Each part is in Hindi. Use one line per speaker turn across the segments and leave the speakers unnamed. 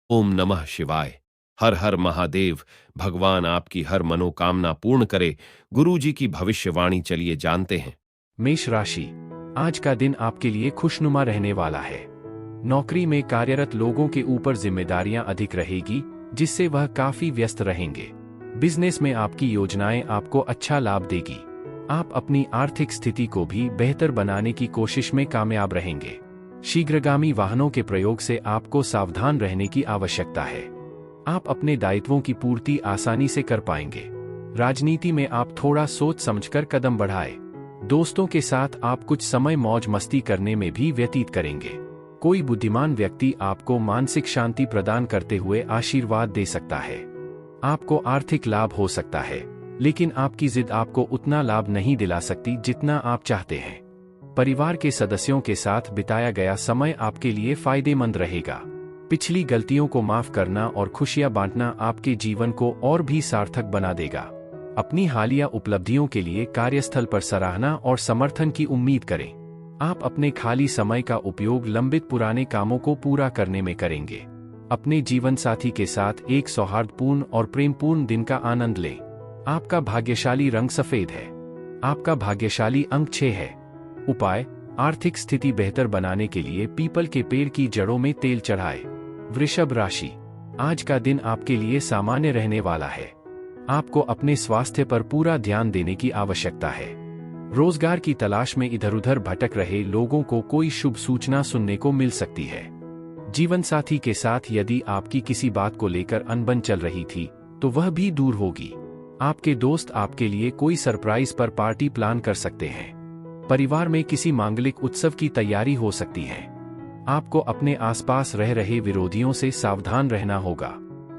ओम नमः शिवाय। हर हर महादेव। भगवान आपकी हर मनोकामना पूर्ण करे। गुरुजी की भविष्यवाणी चलिए जानते हैं।
मेष राशि, आज का दिन आपके लिए खुशनुमा रहने वाला है। नौकरी में कार्यरत लोगों के ऊपर जिम्मेदारियां अधिक रहेगी, जिससे वह काफी व्यस्त रहेंगे। बिजनेस में आपकी योजनाएं आपको अच्छा लाभ देगी। आप अपनी आर्थिक स्थिति को भी बेहतर बनाने की कोशिश में कामयाब रहेंगे। शीघ्रगामी वाहनों के प्रयोग से आपको सावधान रहने की आवश्यकता है। आप अपने दायित्वों की पूर्ति आसानी से कर पाएंगे। राजनीति में आप थोड़ा सोच समझकर कदम बढ़ाएं। दोस्तों के साथ आप कुछ समय मौज मस्ती करने में भी व्यतीत करेंगे। कोई बुद्धिमान व्यक्ति आपको मानसिक शांति प्रदान करते हुए आशीर्वाद दे सकता है। आपको आर्थिक लाभ हो सकता है, लेकिन आपकी जिद आपको उतना लाभ नहीं दिला सकती जितना आप चाहते हैं। परिवार के सदस्यों के साथ बिताया गया समय आपके लिए फायदेमंद रहेगा। पिछली गलतियों को माफ करना और खुशियां बांटना आपके जीवन को और भी सार्थक बना देगा। अपनी हालिया उपलब्धियों के लिए कार्यस्थल पर सराहना और समर्थन की उम्मीद करें। आप अपने खाली समय का उपयोग लंबित पुराने कामों को पूरा करने में करेंगे। अपने जीवन साथी के साथ एक सौहार्दपूर्ण और प्रेमपूर्ण दिन का आनंद लें। आपका भाग्यशाली रंग सफेद है। आपका भाग्यशाली अंक 6 है। उपाय: आर्थिक स्थिति बेहतर बनाने के लिए पीपल के पेड़ की जड़ों में तेल चढ़ाएं। वृषभ राशि, आज का दिन आपके लिए सामान्य रहने वाला है। आपको अपने स्वास्थ्य पर पूरा ध्यान देने की आवश्यकता है। रोजगार की तलाश में इधर उधर भटक रहे लोगों को कोई शुभ सूचना सुनने को मिल सकती है। जीवन साथी के साथ यदि आपकी किसी बात को लेकर अनबन चल रही थी, तो वह भी दूर होगी। आपके दोस्त आपके लिए कोई सरप्राइज पर पार्टी प्लान कर सकते हैं। परिवार में किसी मांगलिक उत्सव की तैयारी हो सकती है। आपको अपने आसपास रह रहे विरोधियों से सावधान रहना होगा।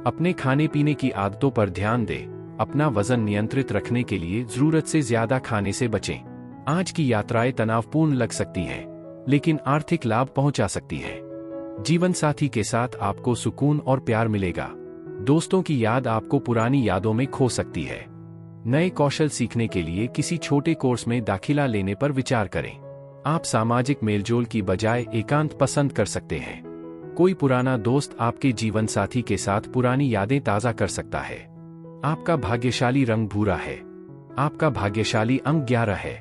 अपने खाने पीने की आदतों पर ध्यान दें। अपना वजन नियंत्रित रखने के लिए जरूरत से ज्यादा खाने से बचें। आज की यात्राएं तनावपूर्ण लग सकती हैं, लेकिन आर्थिक लाभ पहुंचा सकती हैं। जीवन साथी के साथ आपको सुकून और प्यार मिलेगा। दोस्तों की याद आपको पुरानी यादों में खो सकती है। नए कौशल सीखने के लिए किसी छोटे कोर्स में दाखिला लेने पर विचार करें। आप सामाजिक मेलजोल की बजाय एकांत पसंद कर सकते हैं। कोई पुराना दोस्त आपके जीवन साथी के साथ पुरानी यादें ताज़ा कर सकता है। आपका भाग्यशाली रंग भूरा है। आपका भाग्यशाली अंक 11 है।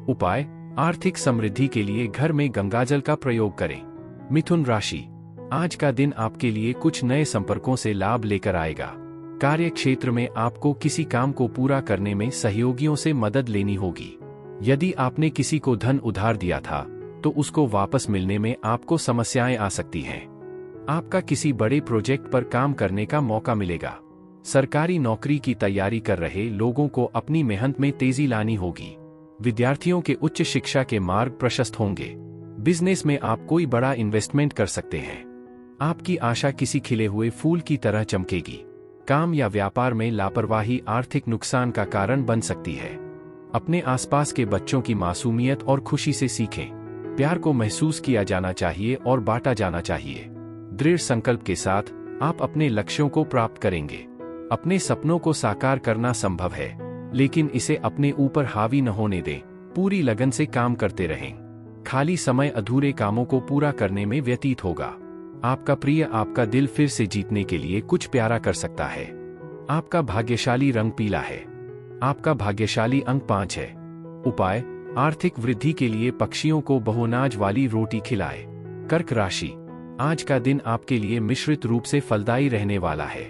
उपाय: आर्थिक समृद्धि के लिए घर में गंगाजल का प्रयोग करें। मिथुन राशि, आज का दिन आपके लिए कुछ नए संपर्कों से लाभ लेकर आएगा। कार्य क्षेत्र में आपको किसी काम को पूरा करने में सहयोगियों से मदद लेनी होगी। यदि आपने किसी को धन उधार दिया था, तो उसको वापस मिलने में आपको समस्याएं आ सकती हैं। आपका किसी बड़े प्रोजेक्ट पर काम करने का मौका मिलेगा। सरकारी नौकरी की तैयारी कर रहे लोगों को अपनी मेहनत में तेजी लानी होगी। विद्यार्थियों के उच्च शिक्षा के मार्ग प्रशस्त होंगे। बिजनेस में आप कोई बड़ा इन्वेस्टमेंट कर सकते हैं। आपकी आशा किसी खिले हुए फूल की तरह चमकेगी। काम या व्यापार में लापरवाही आर्थिक नुकसान का कारण बन सकती है। अपने आसपास के बच्चों की मासूमियत और खुशी से सीखें। प्यार को महसूस किया जाना चाहिए और बांटा जाना चाहिए। दृढ़ संकल्प के साथ आप अपने लक्ष्यों को प्राप्त करेंगे। अपने सपनों को साकार करना संभव है, लेकिन इसे अपने ऊपर हावी न होने दें। पूरी लगन से काम करते रहें। खाली समय अधूरे कामों को पूरा करने में व्यतीत होगा। आपका प्रिय आपका दिल फिर से जीतने के लिए कुछ प्यारा कर सकता है। आपका भाग्यशाली रंग पीला है। आपका भाग्यशाली अंक 5 है। उपाय: आर्थिक वृद्धि के लिए पक्षियों को बहुनाज वाली रोटी खिलाएं। कर्क राशि, आज का दिन आपके लिए मिश्रित रूप से फलदायी रहने वाला है।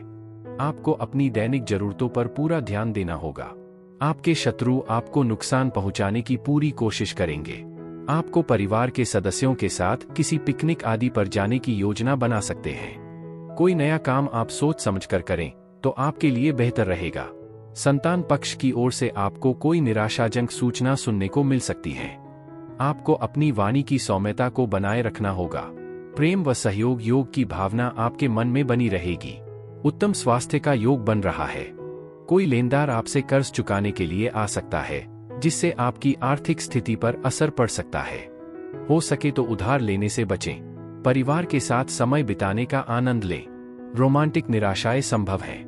आपको अपनी दैनिक जरूरतों पर पूरा ध्यान देना होगा। आपके शत्रु आपको नुकसान पहुंचाने की पूरी कोशिश करेंगे। आपको परिवार के सदस्यों के साथ किसी पिकनिक आदि पर जाने की योजना बना सकते हैं। कोई नया काम आप सोच समझकर करें तो आपके लिए बेहतर रहेगा। संतान पक्ष की ओर से आपको कोई निराशाजनक सूचना सुनने को मिल सकती है। आपको अपनी वाणी की सौम्यता को बनाए रखना होगा। प्रेम व सहयोग योग की भावना आपके मन में बनी रहेगी। उत्तम स्वास्थ्य का योग बन रहा है। कोई लेनदार आपसे कर्ज चुकाने के लिए आ सकता है, जिससे आपकी आर्थिक स्थिति पर असर पड़ सकता है। हो सके तो उधार लेने से बचें। परिवार के साथ समय बिताने का आनंद लें। रोमांटिक निराशाएं संभव हैं।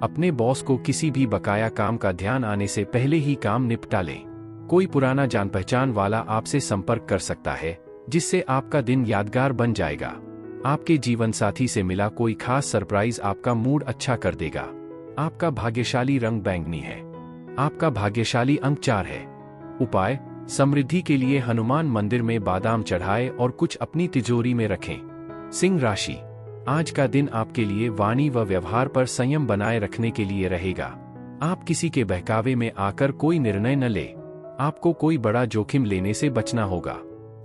अपने बॉस को किसी भी बकाया काम का ध्यान आने से पहले ही काम निपटा लें। कोई पुराना जान पहचान वाला आपसे संपर्क कर सकता है, जिससे आपका दिन यादगार बन जाएगा। आपके जीवन साथी से मिला कोई खास सरप्राइज आपका मूड अच्छा कर देगा। आपका भाग्यशाली रंग बैंगनी है। आपका भाग्यशाली अंक 4 है। उपाय: समृद्धि के लिए हनुमान मंदिर में बादाम चढ़ाएं और कुछ अपनी तिजोरी में रखें। सिंह राशि, आज का दिन आपके लिए वाणी व व्यवहार पर संयम बनाए रखने के लिए रहेगा। आप किसी के बहकावे में आकर कोई निर्णय न ले। आपको कोई बड़ा जोखिम लेने से बचना होगा।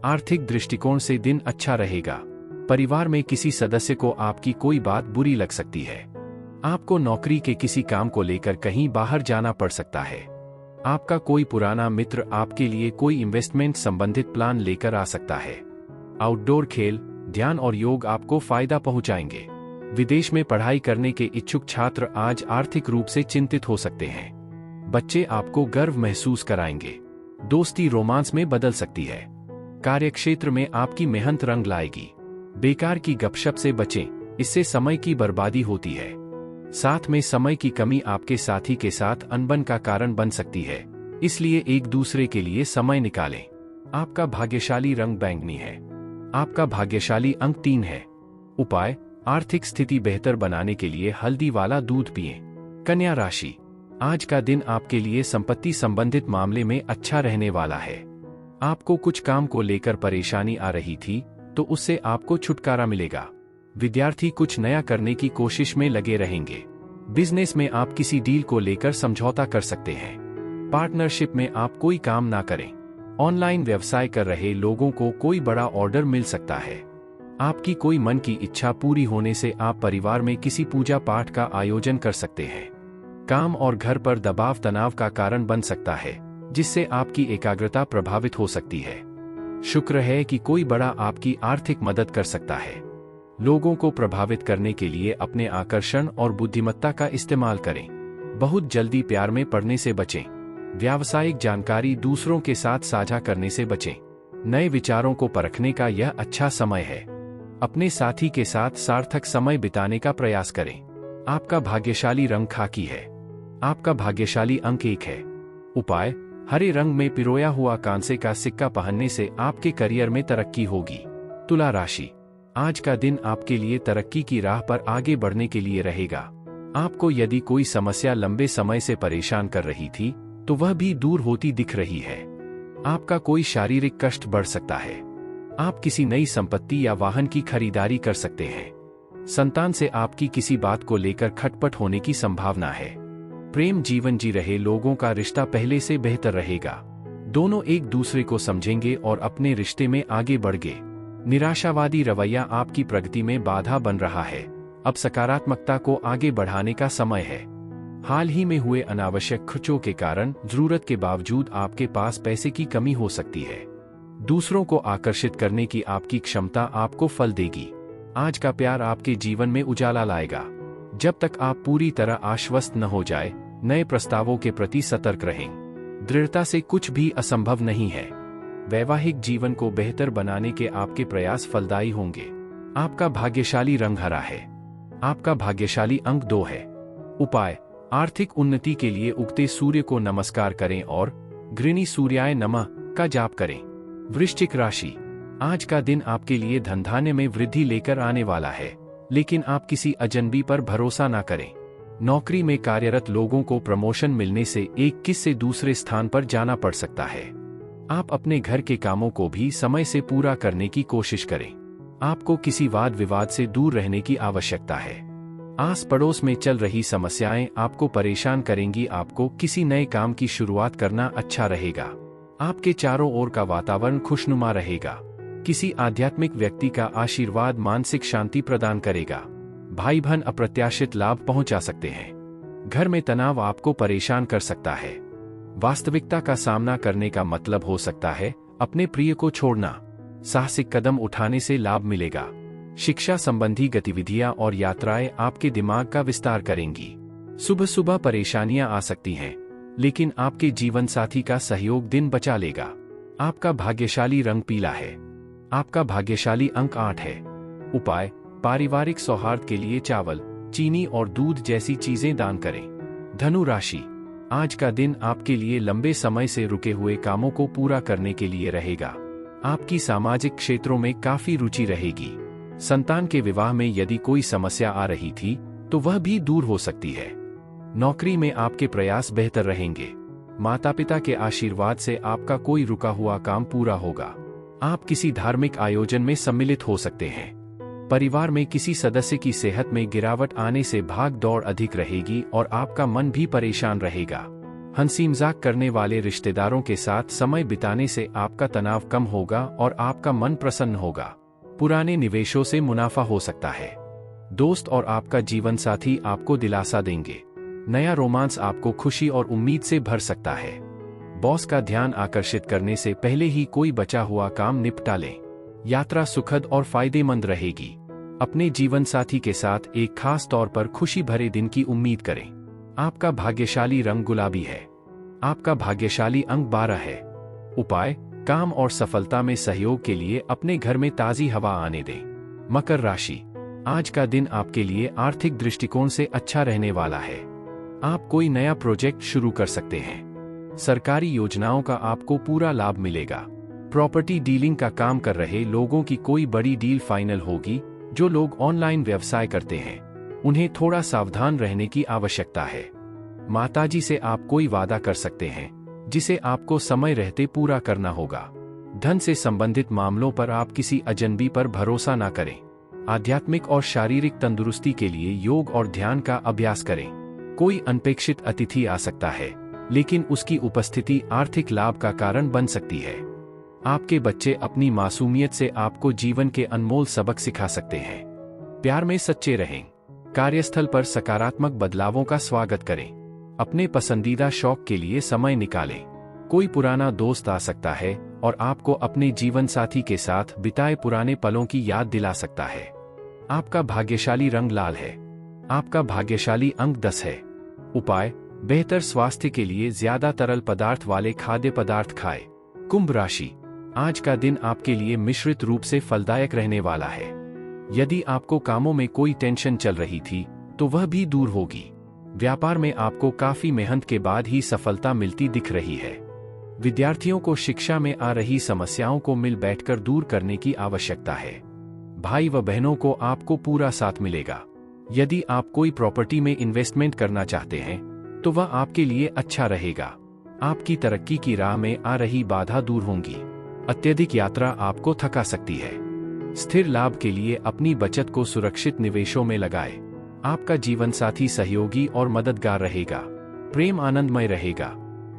आर्थिक दृष्टिकोण से दिन अच्छा रहेगा। परिवार में किसी सदस्य को आपकी कोई बात बुरी लग सकती है। आपको नौकरी के किसी काम को लेकर कहीं बाहर जाना पड़ सकता है। आपका कोई पुराना मित्र आपके लिए कोई इन्वेस्टमेंट संबंधित प्लान लेकर आ सकता है। आउटडोर खेल, ध्यान और योग आपको फायदा पहुंचाएंगे। विदेश में पढ़ाई करने के इच्छुक छात्र आज आर्थिक रूप से चिंतित हो सकते हैं। बच्चे आपको गर्व महसूस कराएंगे। दोस्ती रोमांस में बदल सकती है। कार्यक्षेत्र में आपकी मेहनत रंग लाएगी। बेकार की गपशप से बचें, इससे समय की बर्बादी होती है। साथ में समय की कमी आपके साथी के साथ अनबन का कारण बन सकती है, इसलिए एक दूसरे के लिए समय निकालें। आपका भाग्यशाली रंग बैंगनी है। आपका भाग्यशाली अंक 3 है। उपाय: आर्थिक स्थिति बेहतर बनाने के लिए हल्दी वाला दूध पिएं। कन्या राशि, आज का दिन आपके लिए संपत्ति संबंधित मामले में अच्छा रहने वाला है। आपको कुछ काम को लेकर परेशानी आ रही थी, तो उससे आपको छुटकारा मिलेगा। विद्यार्थी कुछ नया करने की कोशिश में लगे रहेंगे। बिजनेस में आप किसी डील को लेकर समझौता कर सकते हैं। पार्टनरशिप में आप कोई काम ना करें। ऑनलाइन व्यवसाय कर रहे लोगों को कोई बड़ा ऑर्डर मिल सकता है। आपकी कोई मन की इच्छा पूरी होने से आप परिवार में किसी पूजा पाठ का आयोजन कर सकते हैं। काम और घर पर दबाव तनाव का कारण बन सकता है, जिससे आपकी एकाग्रता प्रभावित हो सकती है। शुक्र है कि कोई बड़ा आपकी आर्थिक मदद कर सकता है। लोगों को प्रभावित करने के लिए अपने आकर्षण और बुद्धिमत्ता का इस्तेमाल करें। बहुत जल्दी प्यार में पड़ने से बचें। व्यावसायिक जानकारी दूसरों के साथ साझा करने से बचें। नए विचारों को परखने का यह अच्छा समय है। अपने साथी के साथ सार्थक समय बिताने का प्रयास करें। आपका भाग्यशाली रंग खाकी है। आपका भाग्यशाली अंक 1 है। उपाय: हरे रंग में पिरोया हुआ कांसे का सिक्का पहनने से आपके करियर में तरक्की होगी। तुला राशि, आज का दिन आपके लिए तरक्की की राह पर आगे बढ़ने के लिए रहेगा। आपको यदि कोई समस्या लंबे समय से परेशान कर रही थी, तो वह भी दूर होती दिख रही है। आपका कोई शारीरिक कष्ट बढ़ सकता है। आप किसी नई संपत्ति या वाहन की खरीदारी कर सकते हैं। संतान से आपकी किसी बात को लेकर खटपट होने की संभावना है। प्रेम जीवन जी रहे लोगों का रिश्ता पहले से बेहतर रहेगा। दोनों एक दूसरे को समझेंगे और अपने रिश्ते में आगे बढ़ेंगे। निराशावादी रवैया आपकी प्रगति में बाधा बन रहा है। अब सकारात्मकता को आगे बढ़ाने का समय है। हाल ही में हुए अनावश्यक खर्चों के कारण जरूरत के बावजूद आपके पास पैसे की कमी हो सकती है। दूसरों को आकर्षित करने की आपकी क्षमता आपको फल देगी। आज का प्यार आपके जीवन में उजाला लाएगा। जब तक आप पूरी तरह आश्वस्त न हो जाए, नए प्रस्तावों के प्रति सतर्क रहें। दृढ़ता से कुछ भी असंभव नहीं है। वैवाहिक जीवन को बेहतर बनाने के आपके प्रयास फलदायी होंगे। आपका भाग्यशाली रंग हरा है। आपका भाग्यशाली अंक 2 है। उपाय: आर्थिक उन्नति के लिए उगते सूर्य को नमस्कार करें और गृणी सूर्याय नमः का जाप करें। वृश्चिक राशि, आज का दिन आपके लिए धनधान्य में वृद्धि लेकर आने वाला है, लेकिन आप किसी अजनबी पर भरोसा ना करें। नौकरी में कार्यरत लोगों को प्रमोशन मिलने से एक किस दूसरे स्थान पर जाना पड़ सकता है। आप अपने घर के कामों को भी समय से पूरा करने की कोशिश करें। आपको किसी वाद विवाद से दूर रहने की आवश्यकता है। आस पड़ोस में चल रही समस्याएं आपको परेशान करेंगी। आपको किसी नए काम की शुरुआत करना अच्छा रहेगा। आपके चारों ओर का वातावरण खुशनुमा रहेगा। किसी आध्यात्मिक व्यक्ति का आशीर्वाद मानसिक शांति प्रदान करेगा। भाई बहन अप्रत्याशित लाभ पहुंचा सकते हैं। घर में तनाव आपको परेशान कर सकता है। वास्तविकता का सामना करने का मतलब हो सकता है अपने प्रिय को छोड़ना। साहसिक कदम उठाने से लाभ मिलेगा। शिक्षा संबंधी गतिविधियां और यात्राएं आपके दिमाग का विस्तार करेंगी। सुबह सुबह परेशानियां आ सकती हैं, लेकिन आपके जीवन साथी का सहयोग दिन बचा लेगा। आपका भाग्यशाली रंग पीला है। आपका भाग्यशाली अंक 8 है। उपाय: पारिवारिक सौहार्द के लिए चावल, चीनी और दूध जैसी चीजें दान करें। धनु राशि, आज का दिन आपके लिए लंबे समय से रुके हुए कामों को पूरा करने के लिए रहेगा। आपकी सामाजिक क्षेत्रों में काफी रुचि रहेगी। संतान के विवाह में यदि कोई समस्या आ रही थी तो वह भी दूर हो सकती है। नौकरी में आपके प्रयास बेहतर रहेंगे। माता पिता के आशीर्वाद से आपका कोई रुका हुआ काम पूरा होगा। आप किसी धार्मिक आयोजन में सम्मिलित हो सकते हैं। परिवार में किसी सदस्य की सेहत में गिरावट आने से भाग दौड़ अधिक रहेगी और आपका मन भी परेशान रहेगा। हंसी मजाक करने वाले रिश्तेदारों के साथ समय बिताने से आपका तनाव कम होगा और आपका मन प्रसन्न होगा। पुराने निवेशों से मुनाफा हो सकता है। दोस्त और आपका जीवन साथी आपको दिलासा देंगे। नया रोमांस आपको खुशी और उम्मीद से भर सकता है। बॉस का ध्यान आकर्षित करने से पहले ही कोई बचा हुआ काम निपटा लें। यात्रा सुखद और फायदेमंद रहेगी। अपने जीवन साथी के साथ एक खास तौर पर खुशी भरे दिन की उम्मीद करें। आपका भाग्यशाली रंग गुलाबी है। आपका भाग्यशाली अंक 12 है। उपाय, काम और सफलता में सहयोग के लिए अपने घर में ताजी हवा आने दें। मकर राशि, आज का दिन आपके लिए आर्थिक दृष्टिकोण से अच्छा रहने वाला है। आप कोई नया प्रोजेक्ट शुरू कर सकते हैं। सरकारी योजनाओं का आपको पूरा लाभ मिलेगा। प्रॉपर्टी डीलिंग का काम कर रहे लोगों की कोई बड़ी डील फाइनल होगी। जो लोग ऑनलाइन व्यवसाय करते हैं उन्हें थोड़ा सावधान रहने की आवश्यकता है। माताजी से आप कोई वादा कर सकते हैं जिसे आपको समय रहते पूरा करना होगा। धन से संबंधित मामलों पर आप किसी अजनबी पर भरोसा न करें। आध्यात्मिक और शारीरिक तंदुरुस्ती के लिए योग और ध्यान का अभ्यास करें। कोई अनपेक्षित अतिथि आ सकता है, लेकिन उसकी उपस्थिति आर्थिक लाभ का कारण बन सकती है। आपके बच्चे अपनी मासूमियत से आपको जीवन के अनमोल सबक सिखा सकते हैं। प्यार में सच्चे रहें। कार्यस्थल पर सकारात्मक बदलावों का स्वागत करें। अपने पसंदीदा शौक के लिए समय निकालें। कोई पुराना दोस्त आ सकता है और आपको अपने जीवन साथी के साथ बिताए पुराने पलों की याद दिला सकता है। आपका भाग्यशाली रंग लाल है। आपका भाग्यशाली अंक 10 है। उपाय, बेहतर स्वास्थ्य के लिए ज्यादा तरल पदार्थ वाले खाद्य पदार्थ खाएं। कुंभ राशि, आज का दिन आपके लिए मिश्रित रूप से फलदायक रहने वाला है। यदि आपको कामों में कोई टेंशन चल रही थी तो वह भी दूर होगी। व्यापार में आपको काफी मेहनत के बाद ही सफलता मिलती दिख रही है। विद्यार्थियों को शिक्षा में आ रही समस्याओं को मिल बैठकर दूर करने की आवश्यकता है। भाई व बहनों को आपको पूरा साथ मिलेगा। यदि आप कोई प्रॉपर्टी में इन्वेस्टमेंट करना चाहते हैं तो वह आपके लिए अच्छा रहेगा। आपकी तरक्की की राह में आ रही बाधा दूर होंगी। अत्यधिक यात्रा आपको थका सकती है। स्थिर लाभ के लिए अपनी बचत को सुरक्षित निवेशों में लगाएं। आपका जीवन साथी सहयोगी और मददगार रहेगा। प्रेम आनंदमय रहेगा।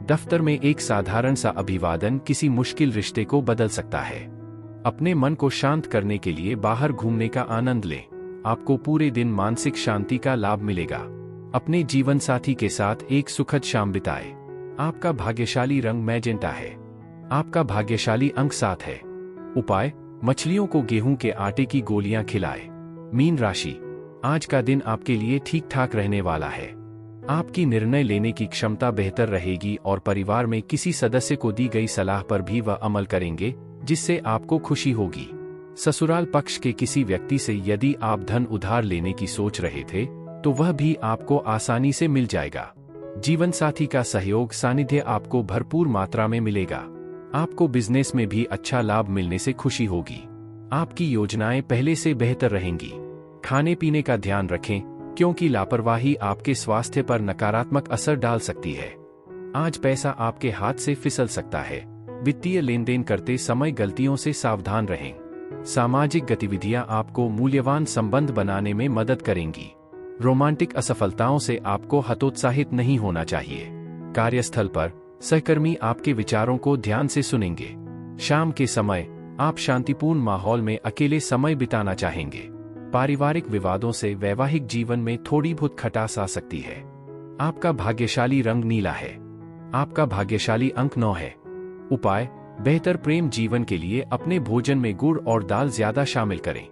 दफ्तर में एक साधारण सा अभिवादन किसी मुश्किल रिश्ते को बदल सकता है। अपने मन को शांत करने के लिए बाहर घूमने का आनंद लें। आपको पूरे दिन मानसिक शांति का लाभ मिलेगा। अपने जीवन साथी के साथ एक सुखद शाम बिताएं। आपका भाग्यशाली रंग मैजेंटा है। आपका भाग्यशाली अंक 7 है। उपाय, मछलियों को गेहूं के आटे की गोलियां खिलाएं। मीन राशि, आज का दिन आपके लिए ठीक ठाक रहने वाला है। आपकी निर्णय लेने की क्षमता बेहतर रहेगी और परिवार में किसी सदस्य को दी गई सलाह पर भी वह अमल करेंगे, जिससे आपको खुशी होगी। ससुराल पक्ष के किसी व्यक्ति से यदि आप धन उधार लेने की सोच रहे थे तो वह भी आपको आसानी से मिल जाएगा। जीवन साथी का सहयोग सानिध्य आपको भरपूर मात्रा में मिलेगा। आपको बिजनेस में भी अच्छा लाभ मिलने से खुशी होगी। आपकी योजनाएं पहले से बेहतर रहेंगी। खाने पीने का ध्यान रखें, क्योंकि लापरवाही आपके स्वास्थ्य पर नकारात्मक असर डाल सकती है। आज पैसा आपके हाथ से फिसल सकता है। वित्तीय लेन देन करते समय गलतियों से सावधान रहें। सामाजिक गतिविधियां आपको मूल्यवान संबंध बनाने में मदद करेंगी। रोमांटिक असफलताओं से आपको हतोत्साहित नहीं होना चाहिए। कार्यस्थल पर सहकर्मी आपके विचारों को ध्यान से सुनेंगे। शाम के समय आप शांतिपूर्ण माहौल में अकेले समय बिताना चाहेंगे। पारिवारिक विवादों से वैवाहिक जीवन में थोड़ी बहुत खटास आ सकती है। आपका भाग्यशाली रंग नीला है। आपका भाग्यशाली अंक 9 है। उपाय, बेहतर प्रेम जीवन के लिए अपने भोजन में गुड़ और दाल ज्यादा शामिल करें।